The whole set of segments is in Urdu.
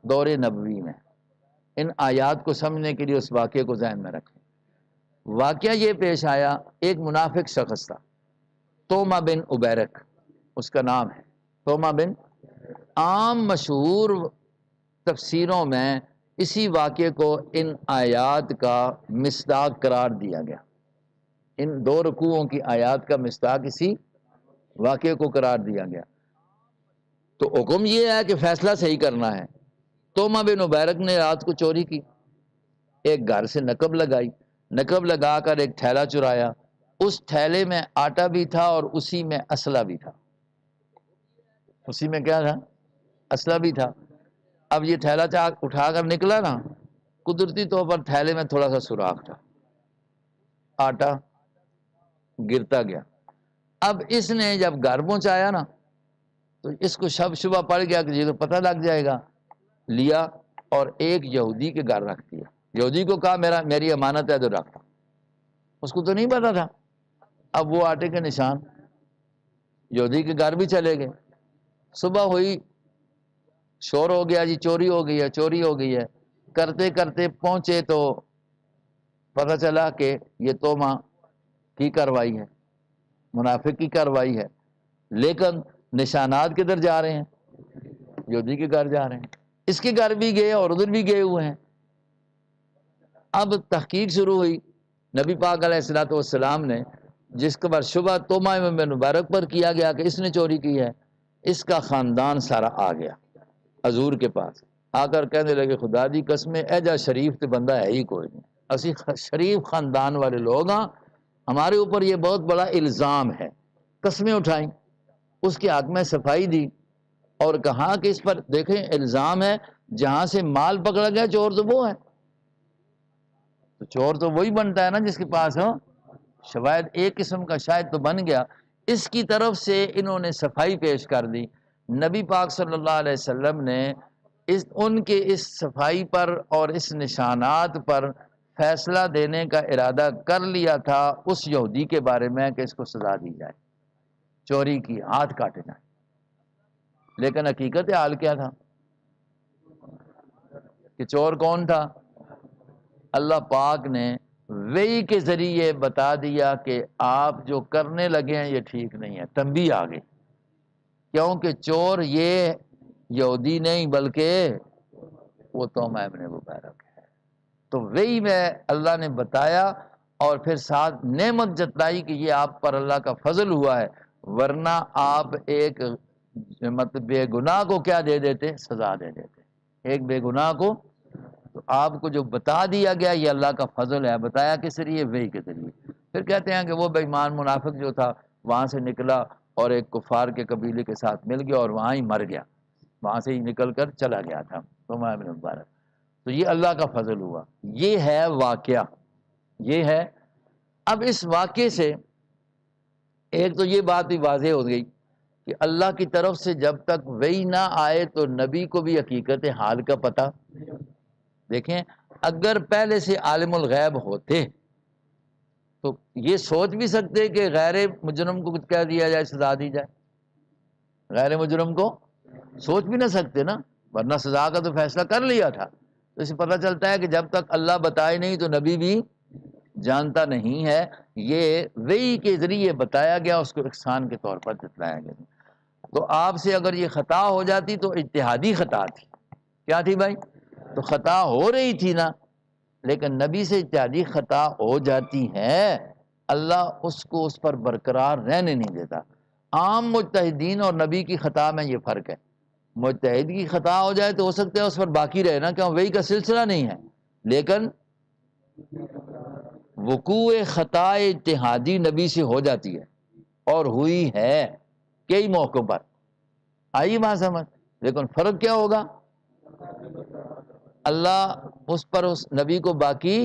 دور نبوی میں، ان آیات کو سمجھنے کے لیے اس واقعے کو ذہن میں رکھیں۔ واقعہ یہ پیش آیا، ایک منافق شخص تھا، توما بن عبیرک اس کا نام ہے، توما بن، عام مشہور تفسیروں میں اسی واقعے کو ان آیات کا مصداق قرار دیا گیا، ان 2 رکوعوں کی آیات کا مصداق اسی واقعے کو قرار دیا گیا۔ تو حکم یہ ہے کہ فیصلہ صحیح کرنا ہے۔ توما بن عبیرک نے رات کو چوری کی، ایک گھر سے نقب لگائی، نقب لگا کر ایک تھیلا چرایا، اس تھیلے میں آٹا بھی تھا اور اسی میں اسلحہ بھی تھا، اسی میں کیا تھا؟ اسلحہ بھی تھا۔ اب یہ تھیلا اٹھا کر نکلا نا، قدرتی طور پر تھیلے میں تھوڑا سا سوراخ تھا، آٹا گرتا گیا۔ اب اس نے جب گھر پہنچایا نا تو اس کو شبہ پڑ گیا کہ یہ تو پتہ لگ جائے گا، لیا اور ایک یہودی کے گھر رکھ دیا۔ یہودی کو کہا میری امانت ہے تو رکھ، اس کو تو نہیں پتا تھا۔ اب وہ آٹے کے نشان، یہودی کے گھر بھی چلے گئے، صبح ہوئی، شور ہو گیا جی چوری ہو گئی ہے، چوری ہو گئی ہے۔ کرتے کرتے پہنچے تو پتہ چلا کہ یہ توما کی کاروائی ہے، منافق کی کاروائی ہے، لیکن نشانات کدھر جا رہے ہیں؟ یہودی کے گھر جا رہے ہیں۔ اس کے گھر بھی گئے اور ادھر بھی گئے ہوئے ہیں۔ اب تحقیق شروع ہوئی، نبی پاک علیہ الصلوۃ والسلام نے جس کے بعد شبہ توما بن مبارک پر کیا گیا کہ اس نے چوری کی ہے، اس کا خاندان سارا آ گیا حضور کے پاس، آ کر کہنے لگے خدا دی قسم ایجا شریف تے بندہ ہے ہی کوئی نہیں، اسی شریف خاندان والے لوگ ہاں، ہمارے اوپر یہ بہت بڑا الزام ہے۔ قسمیں اٹھائیں، اس کے حق میں صفائی دی اور کہا کہ اس پر دیکھیں الزام ہے، جہاں سے مال پکڑا گیا چور تو وہ ہے، تو چور تو وہی بنتا ہے نا جس کے پاس ہو شواہد، ایک قسم کا شاہد تو بن گیا۔ اس کی طرف سے انہوں نے صفائی پیش کر دی۔ نبی پاک صلی اللہ علیہ وسلم نے ان کے اس صفائی پر اور اس نشانات پر فیصلہ دینے کا ارادہ کر لیا تھا اس یہودی کے بارے میں کہ اس کو سزا دی جائے، چوری کی، ہاتھ کاٹے جائیں۔ لیکن حقیقت حال کیا تھا کہ چور کون تھا؟ اللہ پاک نے وحی کے ذریعے بتا دیا کہ آپ جو کرنے لگے ہیں یہ ٹھیک نہیں ہے، تنبیہ آ گئی، کیونکہ چور یہ یہودی نہیں بلکہ وہ توما ابن مبارک ہے۔ تو وہی میں اللہ نے بتایا اور پھر ساتھ نعمت جتلائی کہ یہ آپ پر اللہ کا فضل ہوا ہے، ورنہ آپ ایک مطلب بے گناہ کو کیا دے دیتے؟ سزا دے دیتے، ایک بے گناہ کو۔ تو آپ کو جو بتا دیا گیا یہ اللہ کا فضل ہے، بتایا کس ذریعے؟ وحی کے ذریعے۔ پھر کہتے ہیں کہ وہ بے ایمان منافق جو تھا وہاں سے نکلا اور ایک کفار کے قبیلے کے ساتھ مل گیا اور وہاں ہی مر گیا، وہاں سے ہی نکل کر چلا گیا تھا توما ابن مبارک۔ تو یہ اللہ کا فضل ہوا، یہ ہے واقعہ، یہ ہے۔ اب اس واقعے سے ایک تو یہ بات بھی واضح ہو گئی کہ اللہ کی طرف سے جب تک وحی نہ آئے تو نبی کو بھی حقیقت حال کا پتہ۔ دیکھیں اگر پہلے سے عالم الغیب ہوتے تو یہ سوچ بھی سکتے کہ غیر مجرم کو کچھ کہہ دیا جائے، سزا دی جائے، غیر مجرم کو سوچ بھی نہ سکتے نا، ورنہ سزا کا تو فیصلہ کر لیا تھا۔ تو اسے پتہ چلتا ہے کہ جب تک اللہ بتائے نہیں تو نبی بھی جانتا نہیں ہے، یہ وحی کے ذریعے بتایا گیا، اس کو احسان کے طور پر جتلایا گیا۔ تو آپ سے اگر یہ خطا ہو جاتی تو اجتہادی خطا تھی، کیا تھی بھائی؟ تو خطا ہو رہی تھی نا، لیکن نبی سے اجتہادی خطا ہو جاتی ہے، اللہ اس کو اس پر برقرار رہنے نہیں دیتا۔ عام مجتہدین اور نبی کی خطا میں یہ فرق ہے، مجتہد کی خطا ہو جائے تو ہو سکتا ہے اس پر باقی رہے نا، کیوں؟ وحی کا سلسلہ نہیں ہے، لیکن وقوع خطا اجتہادی نبی سے ہو جاتی ہے اور ہوئی ہے کئی موقعوں پر، آئی بات سمجھ؟ لیکن فرق کیا ہوگا؟ اللہ اس پر اس نبی کو باقی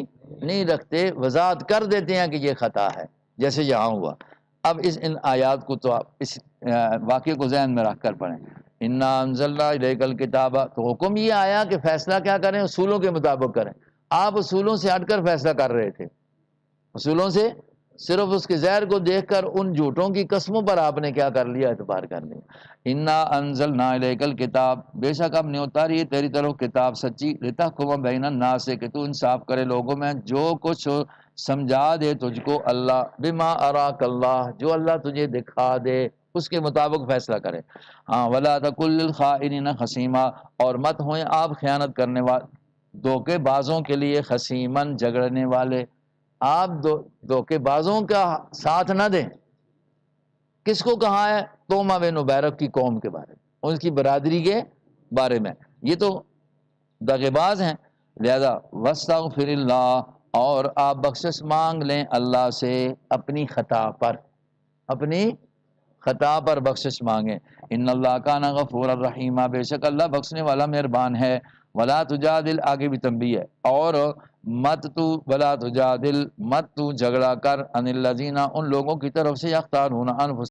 نہیں رکھتے، وضاحت کر دیتے ہیں کہ یہ خطا ہے، جیسے یہاں ہوا۔ اب ان آیات کو تو آپ اس واقعے کو ذہن میں رکھ کر پڑھیں۔ انا انزلنا الیک الکتاب، تو حکم یہ آیا کہ فیصلہ کیا کریں؟ اصولوں کے مطابق کریں۔ آپ اصولوں سے ہٹ کر فیصلہ کر رہے تھے، اصولوں سے صرف اس کے زہر کو دیکھ کر ان جھوٹوں کی قسموں پر آپ نے کیا کر لیا؟ اعتبار کر لیا۔ انا انزلنا الیک الکتاب، بے شک ہم نے اتاری ہے تیری طرف کتاب سچی، لتحکم بین الناس، کہ تو انصاف کرے لوگوں میں، جو کچھ سمجھا دے تجھ کو اللہ، بما اراک اللہ، جو اللہ تجھے دکھا دے اس کے مطابق فیصلہ کرے۔ ہاں، ولا تکن للخائنین خصیما، اور مت ہوئیں آپ خیانت کرنے والے، دھوکے بازوں کے لیے، خصیمن جھگڑنے والے، آپ دھوکے بازوں کا ساتھ نہ دیں۔ کس کو کہا ہے؟ توما بن عبیرک کی قوم کے بارے میں، اس کی برادری کے بارے میں، یہ تو دغے باز ہیں۔ لہذا واستغفر اللہ، اور آپ بخشش مانگ لیں اللہ سے اپنی خطا پر، اپنی خطا پر بخشش مانگیں۔ ان اللہ کان غفور الرحیم، بے شک اللہ بخشنے والا مہربان ہے۔ ولا تجادل، آگے بھی تنبیہ ہے، اور ولا تجادل، مت تو جھگڑا کر، ان الذین، ان لوگوں کی طرف سے، یختارون انفسهم،